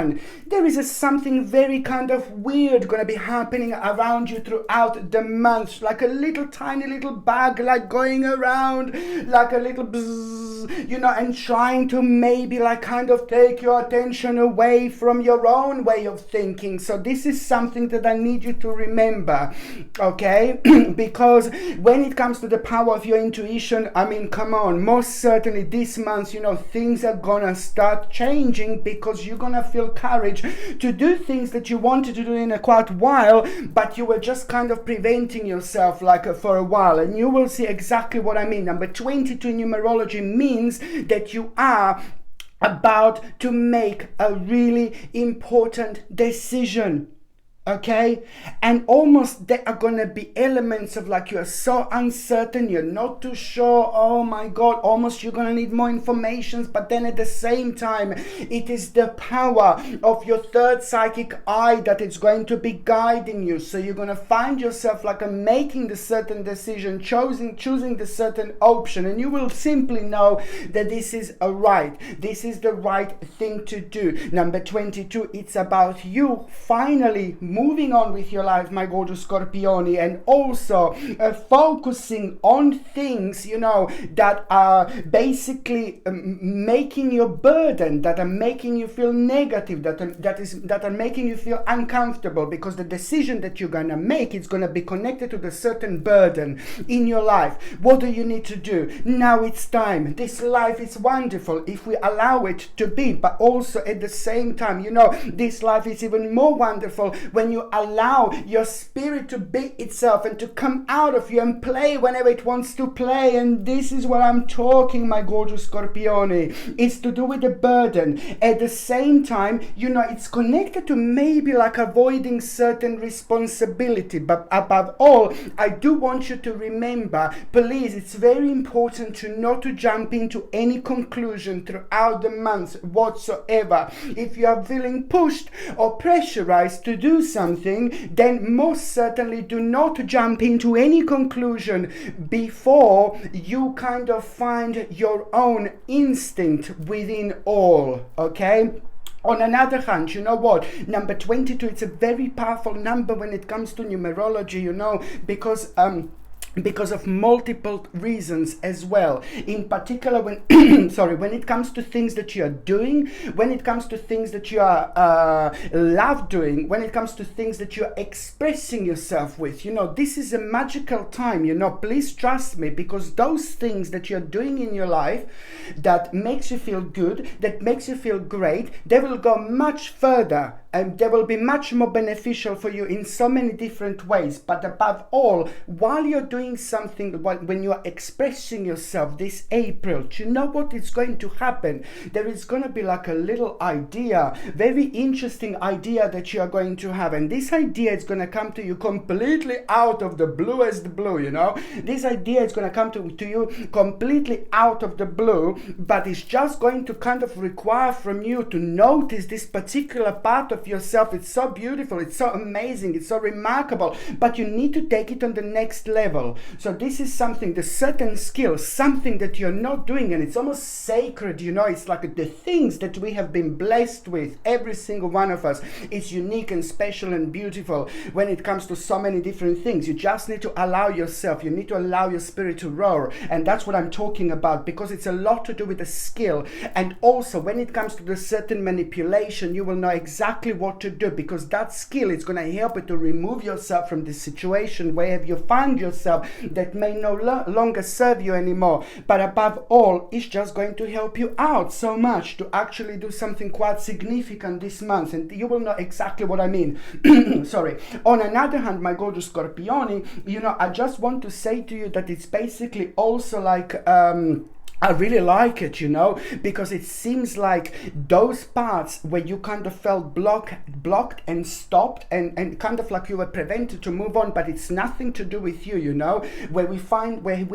one, there is something very kind of weird going to be happening around you throughout the month, like a little tiny little bug, like going around like a little bzzz, you know, and trying to maybe like kind of take your attention away from your own way of thinking. So this is something that I need you to remember, okay? Because when it comes to the power of your intuition, I mean, come on, most certainly this month, you know, things are gonna start changing, because you're gonna feel courage to do things that you wanted to do in a quite while, but you were just kind of preventing yourself like for a while. And you will see exactly what I mean. Number 22 in numerology means that you are about to make a really important decision. Okay, and almost there are gonna be elements of like you're so uncertain, you're not too sure, oh my god, almost you're gonna need more information. But then at the same time, it is the power of your third psychic eye that is going to be guiding you. So you're gonna find yourself like making the certain decision, choosing the certain option, and you will simply know that this is this is the right thing to do. Number 22, it's about you finally moving on with your life, my gorgeous Scorpioni, and also focusing on things, you know, that are basically making your burden, that are making you feel negative, that are making you feel uncomfortable, because the decision that you're gonna make is gonna be connected to the certain burden in your life. What do you need to do? Now it's time. This life is wonderful if we allow it to be, but also at the same time, you know, this life is even more wonderful when you allow your spirit to be itself and to come out of you and play whenever it wants to play. And this is what I'm talking, my gorgeous Scorpione. It's to do with the burden. At the same time, you know, it's connected to maybe like avoiding certain responsibility. But above all, I do want you to remember, please, it's very important to not to jump into any conclusion throughout the month whatsoever. If you are feeling pushed or pressurized to do something, then most certainly do not jump into any conclusion before you kind of find your own instinct within all, okay? On another hand, you know what? Number 22, it's a very powerful number when it comes to numerology, you know, because of multiple reasons as well. In particular, when when it comes to things that you are doing, when it comes to things that you are love doing, when it comes to things that you are expressing yourself with, you know, this is a magical time, you know, please trust me, because those things that you're doing in your life that makes you feel good, that makes you feel great, they will go much further and they will be much more beneficial for you in so many different ways. But above all, while you're doing something, when you are expressing yourself this April, do you know what is going to happen? There is going to be like a little idea, very interesting idea that you are going to have, and this idea is going to come to you completely out of the blue as the blue, you know. This idea is going to come to you completely out of the blue, but it's just going to kind of require from you to notice this particular part of yourself. It's so beautiful, it's so amazing, it's so remarkable, but you need to take it on the next level. So this is something, the certain skill, something that you're not doing, and it's almost sacred, you know. It's like the things that we have been blessed with, every single one of us is unique and special and beautiful when it comes to so many different things. You just need to allow yourself, you need to allow your spirit to roar, and that's what I'm talking about, because it's a lot to do with the skill. And also when it comes to the certain manipulation, you will know exactly what to do, because that skill is going to help you to remove yourself from this situation where you find yourself that may no longer serve you anymore. But above all, it's just going to help you out so much to actually do something quite significant this month, and you will know exactly what I mean. Sorry. On another hand, my gorgeous Scorpioni, you know, I just want to say to you that it's basically also like I really like it, you know, because it seems like those parts where you kind of felt blocked and stopped and kind of like you were prevented to move on, but it's nothing to do with you, you know, where we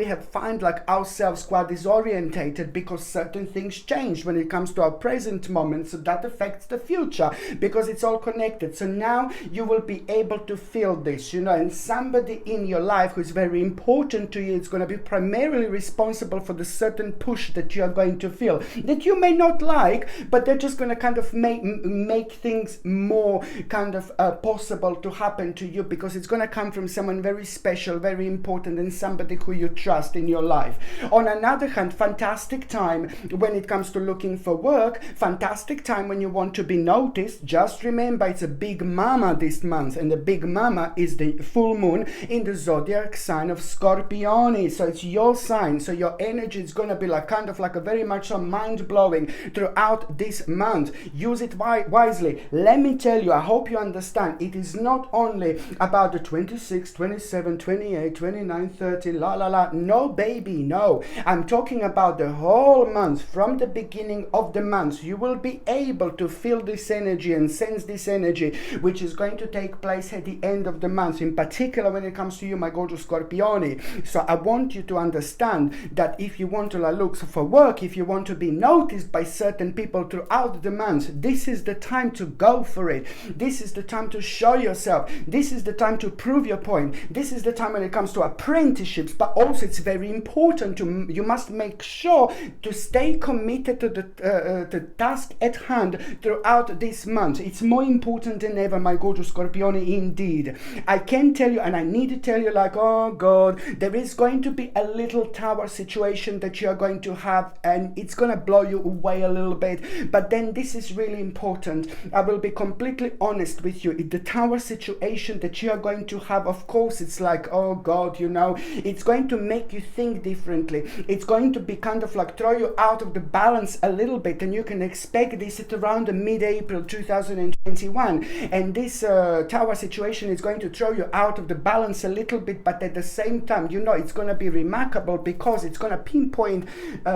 have find like ourselves quite disorientated because certain things change when it comes to our present moment, so that affects the future because it's all connected. So now you will be able to feel this, you know, and somebody in your life who is very important to you is going to be primarily responsible for the certain push that you are going to feel, that you may not like, but they're just going to kind of make things more kind of possible to happen to you, because it's going to come from someone very special, very important, and somebody who you trust in your life. On another hand, fantastic time when it comes to looking for work, fantastic time when you want to be noticed. Just remember, it's a big mama this month, and the big mama is the full moon in the zodiac sign of Scorpione. So it's your sign, so your energy is going to be like kind of like a very much so mind-blowing throughout this month. Use it wisely. Let me tell you, I hope you understand, it is not only about the 26, 27, 28, 29, 30, la la la. No, baby, no. I'm talking about the whole month. From the beginning of the month, you will be able to feel this energy and sense this energy, which is going to take place at the end of the month, in particular when it comes to you, my gorgeous Scorpione. So I want you to understand that if you want to look for work, if you want to be noticed by certain people throughout the month, this is the time to go for it. This is the time to show yourself. This is the time to prove your point. This is the time when it comes to apprenticeships, but also it's very important you must make sure to stay committed to the task at hand throughout this month. It's more important than ever, my gorgeous Scorpione, indeed. I can tell you, and I need to tell you, like, oh God, there is going to be a little tower situation that you are going to have, and it's going to blow you away a little bit. But then this is really important. I will be completely honest with you. The tower situation that you are going to have, of course, it's like, oh God, you know, it's going to make you think differently. It's going to be kind of like throw you out of the balance a little bit, and you can expect this at around the mid-April 2021. And this tower situation is going to throw you out of the balance a little bit, but at the same time, you know, it's going to be remarkable, because it's going to pinpoint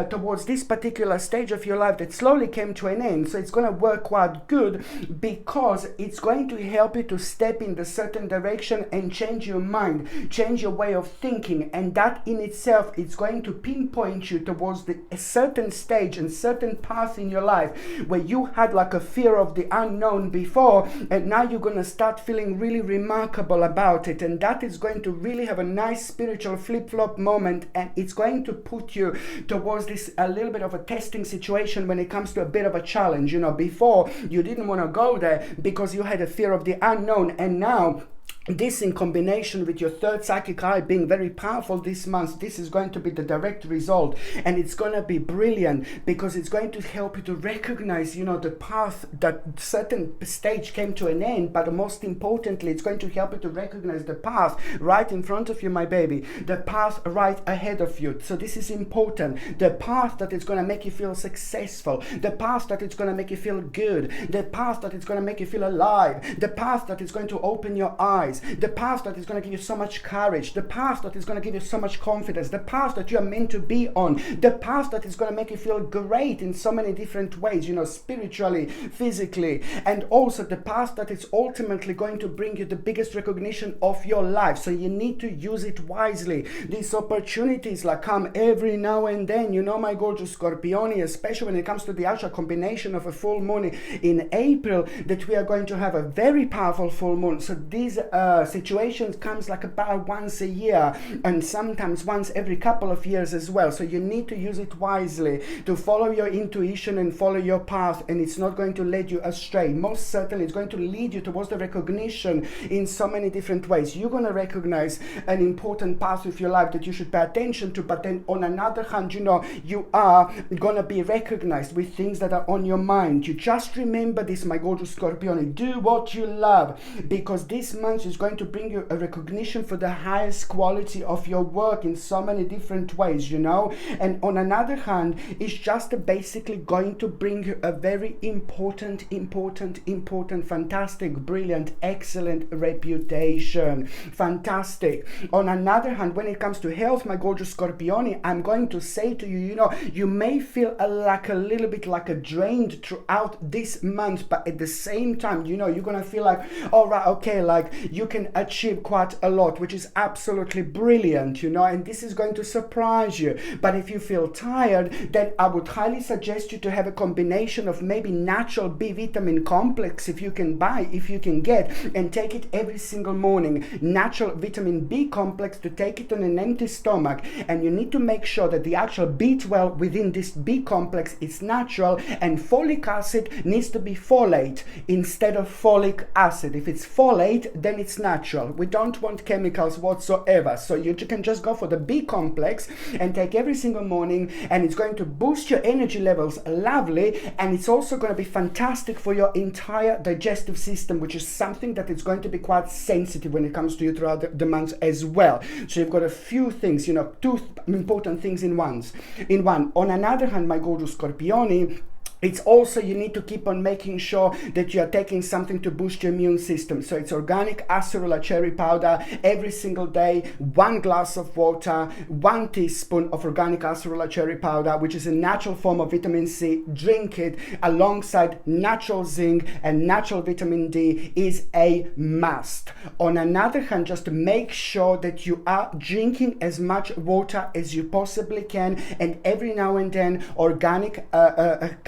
towards this particular stage of your life that slowly came to an end. So it's going to work quite good, because it's going to help you to step in the certain direction and change your mind, change your way of thinking, and that in itself is going to pinpoint you towards a certain stage and certain path in your life where you had like a fear of the unknown before, and now you're going to start feeling really remarkable about it, and that is going to really have a nice spiritual flip-flop moment, and it's going to put you towards this a little bit of a testing situation when it comes to a bit of a challenge. You know, before you didn't want to go there because you had a fear of the unknown, and now this in combination with your third psychic eye being very powerful this month, this is going to be the direct result, and it's going to be brilliant, because it's going to help you to recognize, you know, the path that certain stage came to an end, but most importantly, it's going to help you to recognize the path right in front of you, my baby, the path right ahead of you. So this is important. The path that is going to make you feel successful, the path that is going to make you feel good, the path that is going to make you feel alive, the path that is going to open your eyes, the path that is going to give you so much courage, the path that is going to give you so much confidence, the path that you are meant to be on, the path that is going to make you feel great in so many different ways, you know, spiritually, physically, and also the path that is ultimately going to bring you the biggest recognition of your life. So you need to use it wisely. These opportunities like come every now and then, you know, my gorgeous Scorpione, especially when it comes to the actual combination of a full moon in April, that we are going to have a very powerful full moon. So these situations comes like about once a year, and sometimes once every couple of years as well. So you need to use it wisely, to follow your intuition and follow your path, and it's not going to lead you astray. Most certainly it's going to lead you towards the recognition in so many different ways. You're going to recognize an important path of your life that you should pay attention to, but then on another hand, you know, you are going to be recognized with things that are on your mind. You just remember this, my gorgeous Scorpione. Do what you love, because this month is going to bring you a recognition for the highest quality of your work in so many different ways, you know. And on another hand, it's just basically going to bring you a very important, fantastic, brilliant, excellent reputation. Fantastic. On another hand, when it comes to health, my gorgeous Scorpione, I'm going to say to you, you know, you may feel like a little bit like a drained throughout this month, but at the same time, you know, you're going to feel like, all right, okay, like you can achieve quite a lot, which is absolutely brilliant, you know, and this is going to surprise you. But if you feel tired, then I would highly suggest you to have a combination of maybe natural B vitamin complex if you can buy, if you can get, and take it every single morning. Natural vitamin B complex, to take it on an empty stomach, and you need to make sure that the actual B12 within this B complex is natural, and folic acid needs to be folate instead of folic acid. If it's folate, then it's natural. We don't want chemicals whatsoever. So you can just go for the B complex and take every single morning, and it's going to boost your energy levels lovely, and it's also going to be fantastic for your entire digestive system, which is something that is going to be quite sensitive when it comes to you throughout the month as well. So you've got a few things, you know, two important things in one. On another hand, my gorgeous Scorpioni, it's also, you need to keep on making sure that you are taking something to boost your immune system. So it's organic acerola cherry powder every single day, 1 glass of water, 1 teaspoon of organic acerola cherry powder, which is a natural form of vitamin C. Drink it alongside natural zinc and natural vitamin D is a must. On another hand, just make sure that you are drinking as much water as you possibly can, and every now and then organic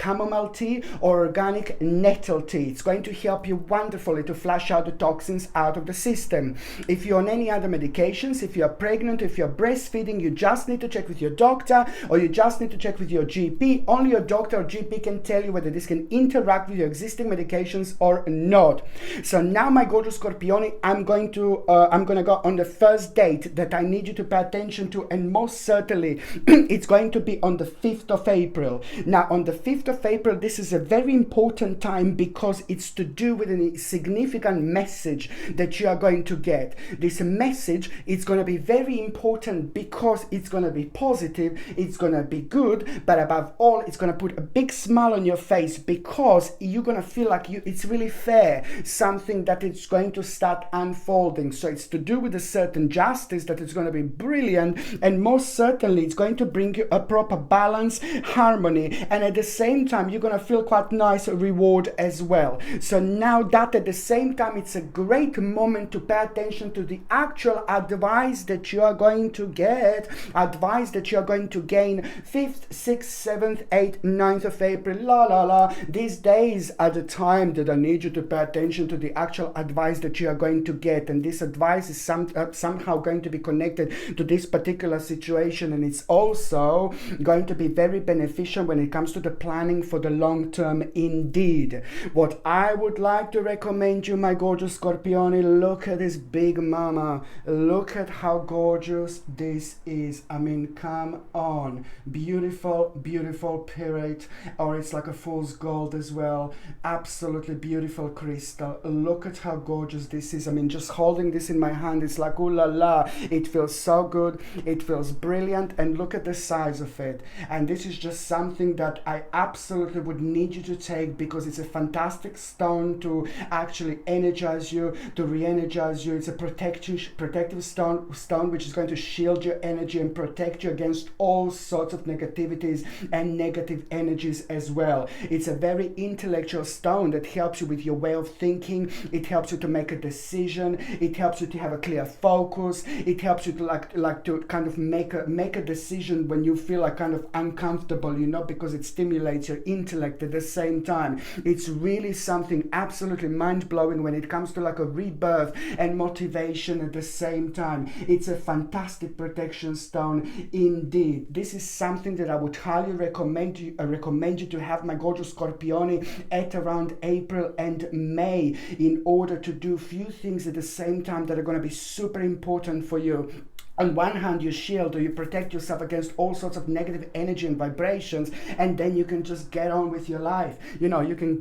chamomile tea or organic nettle tea. It's going to help you wonderfully to flush out the toxins out of the system. If you're on any other medications, if you're pregnant, if you're breastfeeding, you just need to check with your doctor, or you just need to check with your GP. Only your doctor or GP can tell you whether this can interact with your existing medications or not. So now, my gorgeous Scorpioni, I'm going to go on the first date that I need you to pay attention to, and most certainly it's going to be on the 5th of April. Now, on the 5th of April, this is a very important time because it's to do with a significant message that you are going to get. This message is going to be very important because it's going to be positive, it's going to be good, but above all, it's going to put a big smile on your face because you're going to feel like it's really fair, something that is going to start unfolding. So it's to do with a certain justice that is going to be brilliant, and most certainly it's going to bring you a proper balance, harmony, and at the same time you're going to feel quite nice reward as well. So now that at the same time, it's a great moment to pay attention to the actual advice that you are going to get, advice that you are going to gain 5th, 6th, 7th, 8th, 9th of April, These days are the time that I need you to pay attention to the actual advice that you are going to get, and this advice is somehow going to be connected to this particular situation, and it's also going to be very beneficial when it comes to the planning for the long term indeed. What I would like to recommend you, my gorgeous Scorpioni, look at this big mama. Look at how gorgeous this is. I mean, come on. Beautiful, beautiful pirate, or it's like a fool's gold as well. Absolutely beautiful crystal. Look at how gorgeous this is. I mean, just holding this in my hand, it's like, ooh la la. It feels so good. It feels brilliant, and look at the size of it. And this is just something that I absolutely would need you to take because it's a fantastic stone to actually energize you, to re-energize you. It's a protective stone which is going to shield your energy and protect you against all sorts of negativities and negative energies as well. It's a very intellectual stone that helps you with your way of thinking. It helps you to make a decision. It helps you to have a clear focus. It helps you to like to kind of make a decision when you feel like kind of uncomfortable, you know, because it stimulates your intellect at the same time. It's really something absolutely mind-blowing when it comes to like a rebirth and motivation at the same time. It's a fantastic protection stone indeed. This is something that I would highly recommend you to have, my gorgeous Scorpioni, at around April and May, in order to do few things at the same time that are going to be super important for you. On one hand, you shield or you protect yourself against all sorts of negative energy and vibrations, and then you can just get on with your life. You know, you can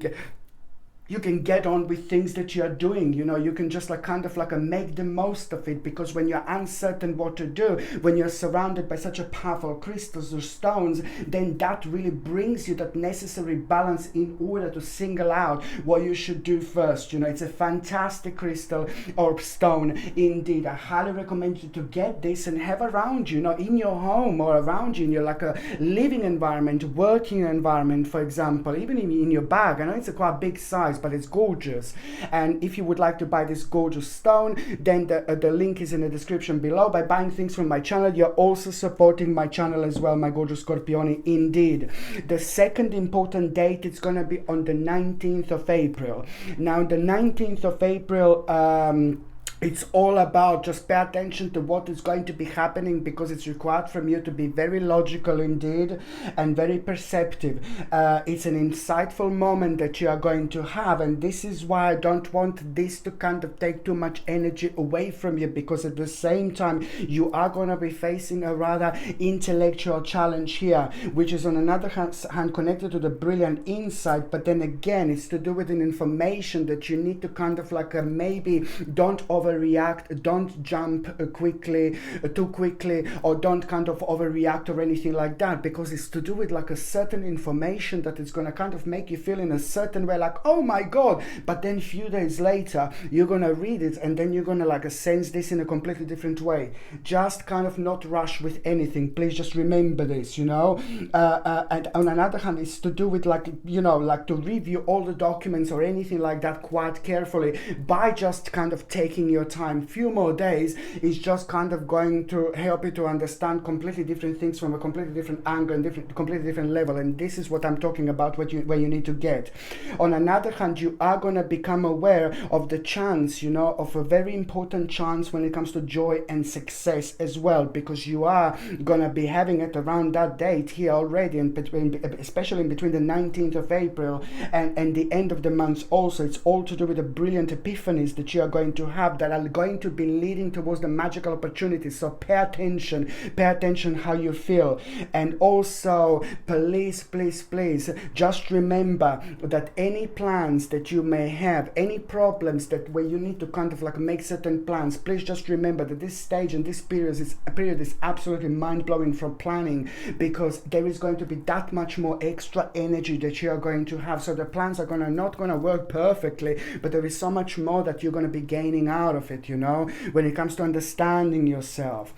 get on with things that you are doing. You know, you can just like kind of like make the most of it, because when you're uncertain what to do, when you're surrounded by such a powerful crystals or stones, then that really brings you that necessary balance in order to single out what you should do first. You know, it's a fantastic crystal or stone indeed. I highly recommend you to get this and have around you, you know, in your home or around you in your like a living environment, working environment, for example, even in your bag. I know it's a quite big size, price, but it's gorgeous. And if you would like to buy this gorgeous stone, then the link is in the description below. By buying things from my channel, you're also supporting my channel as well, my gorgeous Scorpioni, indeed. The second important date, it's going to be on the 19th of April. Now, the 19th of April, it's all about just pay attention to what is going to be happening, because it's required from you to be very logical indeed and very perceptive. It's an insightful moment that you are going to have, and this is why I don't want this to kind of take too much energy away from you, because at the same time you are going to be facing a rather intellectual challenge here, which is on another hand connected to the brilliant insight, but then again it's to do with an information that you need to kind of like maybe don't overreact, don't jump too quickly, or don't kind of overreact or anything like that, because it's to do with like a certain information that is going to kind of make you feel in a certain way, like, oh my god, but then a few days later you're going to read it and then you're going to like sense this in a completely different way. Just kind of not rush with anything, please, just remember this, you know. And on another hand, it's to do with like, you know, like to review all the documents or anything like that quite carefully, by just kind of taking your time. Few more days is just kind of going to help you to understand completely different things from a completely different angle and completely different level, and this is what I'm talking about, where you need to get. On another hand, you are going to become aware of the chance, you know, of a very important chance when it comes to joy and success as well, because you are going to be having it around that date here already, and especially in between the 19th of April and the end of the month also. It's all to do with the brilliant epiphanies that you are going to have, that are going to be leading towards the magical opportunities. So pay attention how you feel. And also, please just remember that any plans that you may have, any problems that where you need to kind of like make certain plans, please just remember that this stage and this period is absolutely mind-blowing for planning, because there is going to be that much more extra energy that you are going to have. So the plans are not going to work perfectly, but there is so much more that you're going to be gaining out of it, you know, when it comes to understanding yourself.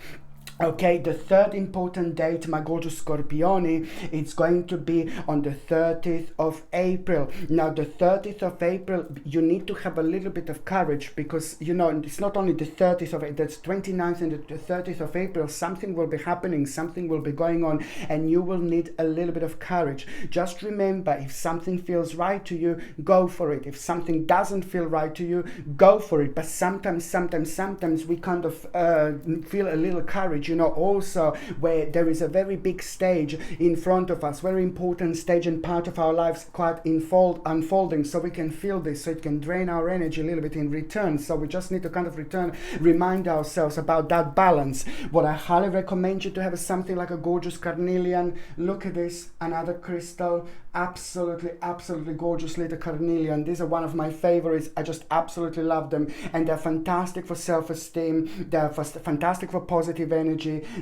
Okay, the third important date, my gorgeous Scorpioni, it's going to be on the 30th of April. Now, the 30th of April, you need to have a little bit of courage, because, you know, it's not only the 30th of April, that's 29th and the 30th of April, something will be happening, something will be going on, and you will need a little bit of courage. Just remember, if something feels right to you, go for it. If something doesn't feel right to you, go for it. But sometimes we kind of feel a little courage, you know, also where there is a very big stage in front of us, very important stage and part of our lives quite unfolding, so we can feel this, so it can drain our energy a little bit in return. So we just need to kind of remind ourselves about that balance. What I highly recommend you to have is something like a gorgeous carnelian. Look at this, another crystal, absolutely gorgeous little carnelian. These are one of my favorites. I just absolutely love them, and they're fantastic for self-esteem, they're fantastic for positive energy,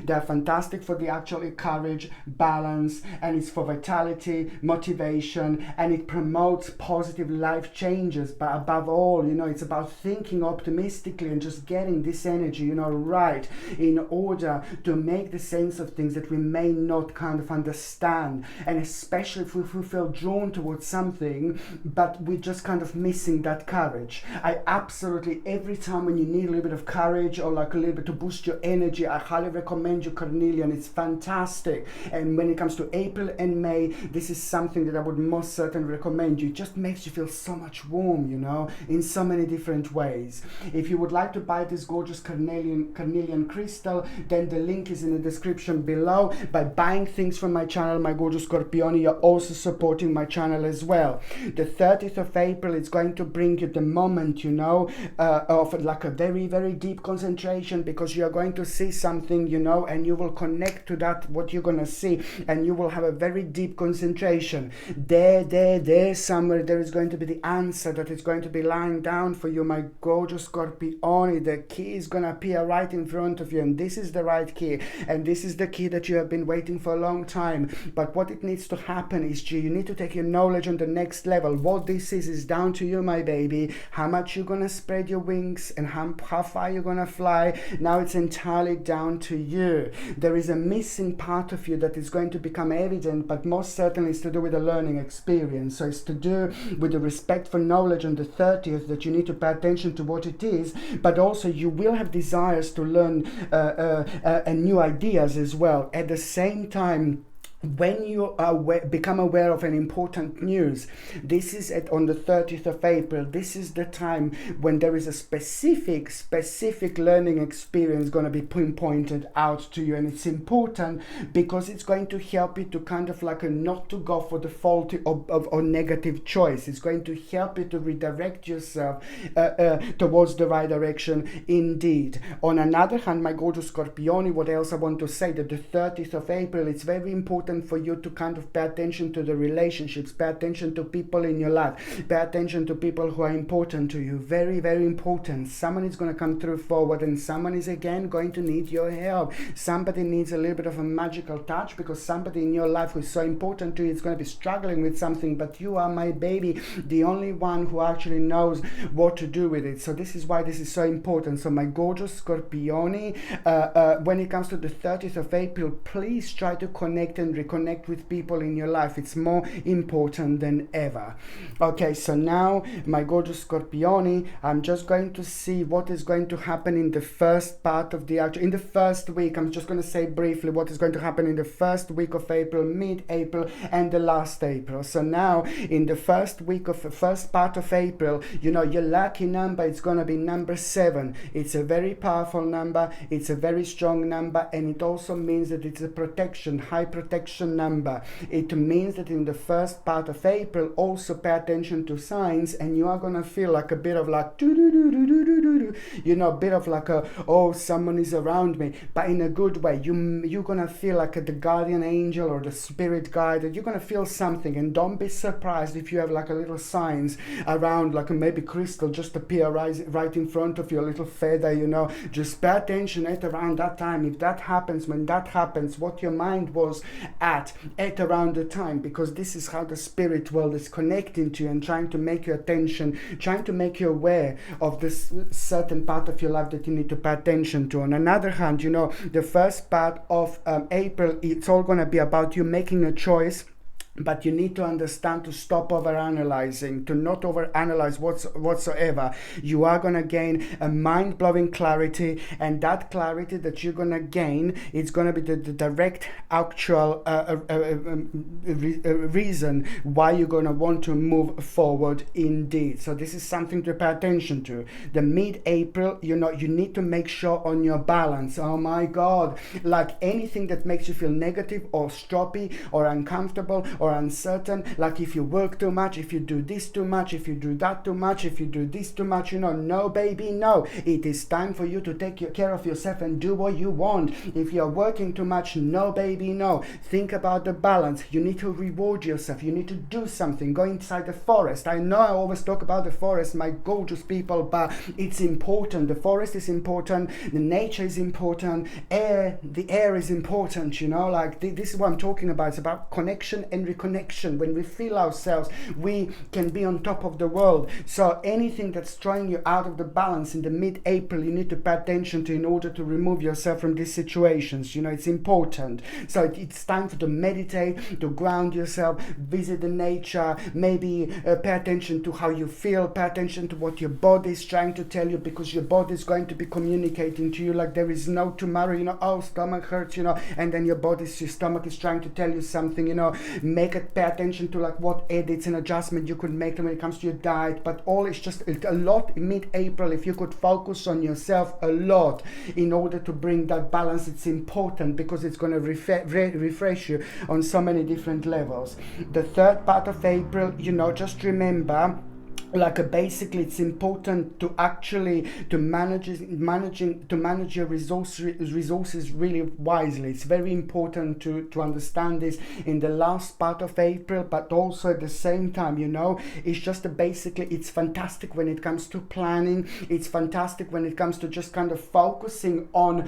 they're fantastic for the actual courage, balance, and it's for vitality, motivation, and it promotes positive life changes. But above all, you know, it's about thinking optimistically and just getting this energy, you know, right, in order to make the sense of things that we may not kind of understand, and especially if we feel drawn towards something but we're just kind of missing that courage. I absolutely, every time when you need a little bit of courage or like a little bit to boost your energy, I highly recommend you carnelian. It's fantastic. And when it comes to April and May, this is something that I would most certainly recommend you. It just makes you feel so much warm, you know, in so many different ways. If you would like to buy this gorgeous carnelian crystal, then the link is in the description below. By buying things from my channel, my gorgeous Scorpioni, you're also supporting my channel as well. The 30th of April is going to bring you the moment, you know, of like a very deep concentration, because you are going to see something, you know, and you will connect to that, what you're going to see, and you will have a very deep concentration. There somewhere there is going to be the answer that is going to be lying down for you, my gorgeous Scorpioni. The key is going to appear right in front of you, and this is the right key, and this is the key that you have been waiting for a long time. But what it needs to happen is you need to take your knowledge on the next level. What this is down to you, my baby. How much you're gonna spread your wings and how far you're gonna fly. Now it's entirely down to you. There is a missing part of you that is going to become evident, but most certainly it's to do with a learning experience. So it's to do with the respect for knowledge on the 30th, that you need to pay attention to what it is, but also you will have desires to learn and new ideas as well. At the same time, when you become aware of an important news, this is on the 30th of April, this is the time when there is a specific learning experience going to be pinpointed out to you. And it's important because it's going to help you to kind of like not to go for the faulty or negative choice. It's going to help you to redirect yourself towards the right direction indeed. On another hand, my gorgeous Scorpioni, what else I want to say, that the 30th of April, it's very important for you to kind of pay attention to the relationships, pay attention to people in your life, pay attention to people who are important to you. Very, very important. Someone is going to come through forward, and someone is again going to need your help. Somebody needs a little bit of a magical touch, because somebody in your life who is so important to you is going to be struggling with something, but you are, my baby, the only one who actually knows what to do with it. So this is why this is so important. So my gorgeous Scorpioni, when it comes to the 30th of April, please try to connect and reconnect with people in your life. It's more important than ever. Okay, so now my gorgeous Scorpioni, I'm just going to see what is going to happen in the first part of the in the first week. I'm just going to say briefly what is going to happen in the first week of April, mid-April, and the last April. So now in the first part of April, you know, your lucky number is going to be number 7. It's a very powerful number, it's a very strong number, and it also means that it's a protection, high protection number. It means that in the first part of April, also pay attention to signs, and you are going to feel like a bit of like you know, a bit of like a, oh, someone is around me, but in a good way. You're going to feel like the guardian angel or the spirit guide. You're going to feel something, and don't be surprised if you have like a little signs around, like maybe crystal just appear right in front of you, a little feather, you know. Just pay attention at around that time. If that happens, when that happens, what your mind was at around the time, because this is how the spirit world is connecting to you and trying to make your attention, trying to make you aware of this certain part of your life that you need to pay attention to. On another hand, you know, the first part of April, it's all going to be about you making a choice. But you need to understand to stop overanalyzing, to not overanalyze whatsoever. You are going to gain a mind-blowing clarity, and that clarity that you're going to gain, it's going to be the direct, actual reason why you're going to want to move forward indeed. So this is something to pay attention to. The mid-April, you know, you need to make sure on your balance. Oh my God, like anything that makes you feel negative or stroppy or uncomfortable or uncertain, like if you work too much, if you do this too much, if you do that too much, if you do this too much, you know, no baby, no. It is time for you to take care of yourself and do what you want. If you're working too much, no baby, no. Think about the balance. You need to reward yourself. You need to do something. Go inside the forest. I know I always talk about the forest, my gorgeous people, but it's important. The forest is important. The nature is important. The air is important, you know, like this is what I'm talking about. It's about connection and reconnection. When we feel ourselves, we can be on top of the world. So anything that's throwing you out of the balance in the mid-April, you need to pay attention to in order to remove yourself from these situations. You know, it's important. So it's time to meditate, to ground yourself, visit the nature, maybe pay attention to how you feel, pay attention to what your body is trying to tell you, because your body is going to be communicating to you like there is no tomorrow, you know, oh, stomach hurts, you know, and then your stomach is trying to tell you something, you know. Pay attention to like what edits and adjustment you could make when it comes to your diet. But all is just a lot in mid-April. If you could focus on yourself a lot in order to bring that balance, it's important, because it's going to refresh you on so many different levels. The third part of April, you know, just remember, like basically it's important to actually to manage your resources really wisely. It's very important to understand this in the last part of April, but also at the same time, you know, it's just basically it's fantastic when it comes to planning. It's fantastic when it comes to just kind of focusing on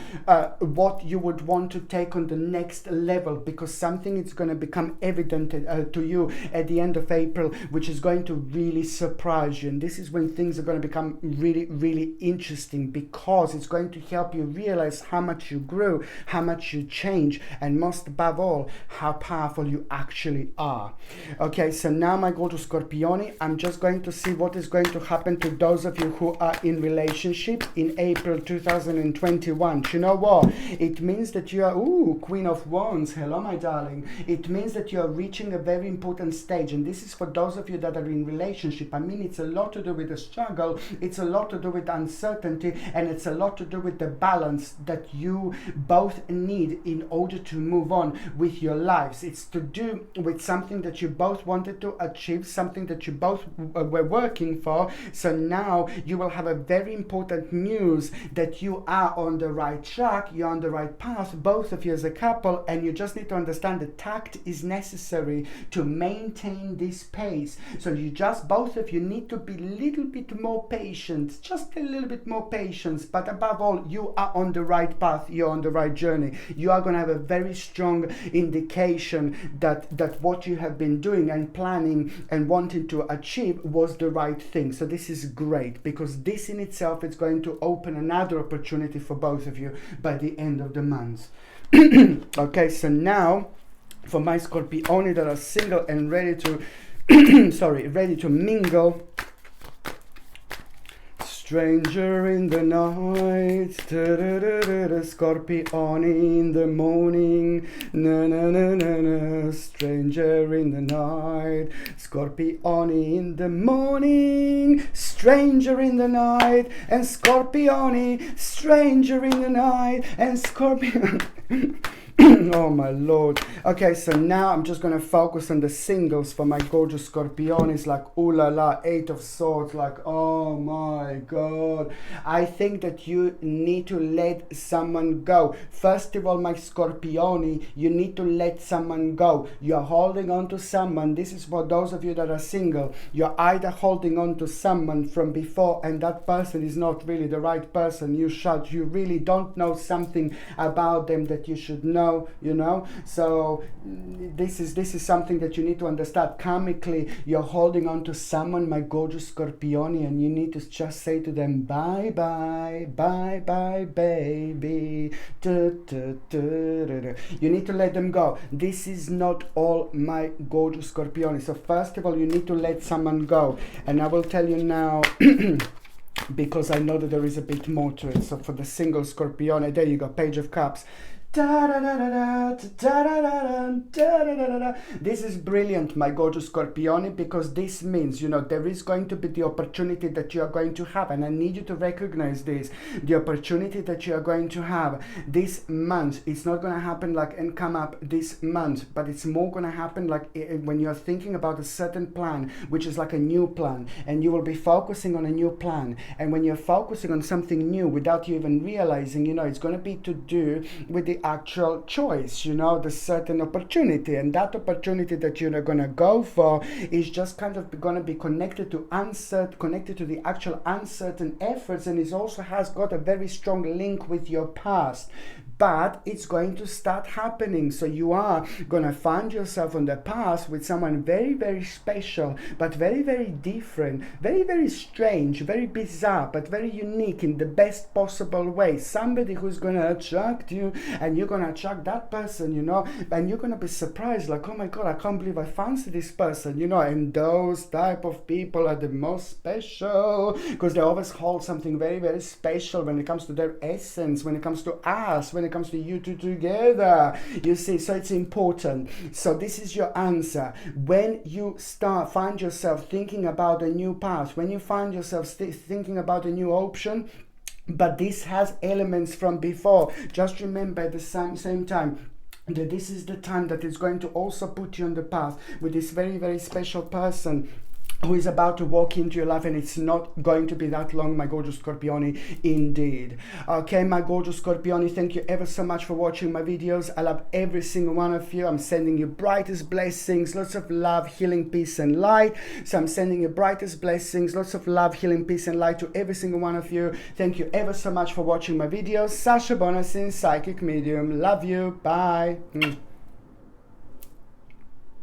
what you would want to take on the next level, because something is going to become evident to you at the end of April, which is going to really surprise surprise you, and this is when things are going to become really, really interesting, because it's going to help you realize how much you grew, how much you change, and most above all, how powerful you actually are. Okay, so now my gorgeous Scorpioni, I'm just going to see what is going to happen to those of you who are in relationship in April 2021. Do you know what? It means that you are, ooh, Queen of Wands, hello my darling. It means that you are reaching a very important stage, and this is for those of you that are in relationship. I mean, it's a lot to do with the struggle, it's a lot to do with uncertainty, and it's a lot to do with the balance that you both need in order to move on with your lives. It's to do with something that you both wanted to achieve, something that you both were working for. So now you will have a very important news that you are on the right track, you're on the right path, both of you as a couple, and you just need to understand that tact is necessary to maintain this pace. So you just, both of you need to be a little bit more patient, just a little bit more patience, but above all, you are on the right path, you're on the right journey. You are going to have a very strong indication that what you have been doing and planning and wanting to achieve was the right thing. So this is great, because this in itself is going to open another opportunity for both of you by the end of the month. Okay, so now for my Scorpioni that are single and ready to sorry, ready to mingle. Stranger in the night, Scorpioni in the morning, na na na na na. Stranger in the night, Scorpioni in the morning, stranger in the night, and Scorpioni, stranger in the night, and Scorpion. Oh my lord. Okay, so now I'm just gonna focus on the singles for my gorgeous Scorpionis. Like, ooh la la, 8 of Swords, like, oh my god. I think that you need to let someone go. First of all, my Scorpioni, you need to let someone go. You're holding on to someone. This is for those of you that are single. You're either holding on to someone from before, and that person is not really the right person. You really don't know something about them that you should know. You know, so this is something that you need to understand. Karmically, you're holding on to someone, my gorgeous Scorpioni, and you need to just say to them, bye bye, bye bye, baby. You need to let them go. This is not all, my gorgeous Scorpioni. So first of all, you need to let someone go, and I will tell you now. Because I know that there is a bit more to it. So for the single Scorpione, there you go, Page of Cups. This is brilliant, my gorgeous Scorpioni, because this means, you know, there is going to be the opportunity that you are going to have, and I need you to recognize this. The opportunity that you are going to have this month, it's not going to happen like and come up this month, but it's more going to happen like when you're thinking about a certain plan, which is like a new plan, and you will be focusing on a new plan. And when you're focusing on something new without you even realizing, you know, it's going to be to do with the actual choice, you know, the certain opportunity, and that opportunity that you're going to go for is just kind of going to be connected to the actual uncertain efforts, and it also has got a very strong link with your past. But it's going to start happening. So you are going to find yourself on the path with someone very, very special, but very, very different, very, very strange, very bizarre, but very unique in the best possible way. Somebody who's going to attract you, and you're going to attract that person, you know, and you're going to be surprised, like, oh my God, I can't believe I fancy this person, you know. And those type of people are the most special, because they always hold something very, very special when it comes to their essence, when it comes to us, when it comes to you two together, you see. So it's important. So this is your answer. When you find yourself thinking about a new path, when you find yourself thinking about a new option, but this has elements from before, just remember at the same time that this is the time that is going to also put you on the path with this very, very special person who is about to walk into your life, and it's not going to be that long, my gorgeous Scorpioni, indeed. Okay, my gorgeous Scorpioni, thank you ever so much for watching my videos. I love every single one of you. I'm sending you brightest blessings, lots of love, healing, peace, and light. So I'm sending you brightest blessings, lots of love, healing, peace, and light to every single one of you. Thank you ever so much for watching my videos. Sasha Bonasin, Psychic Medium. Love you. Bye.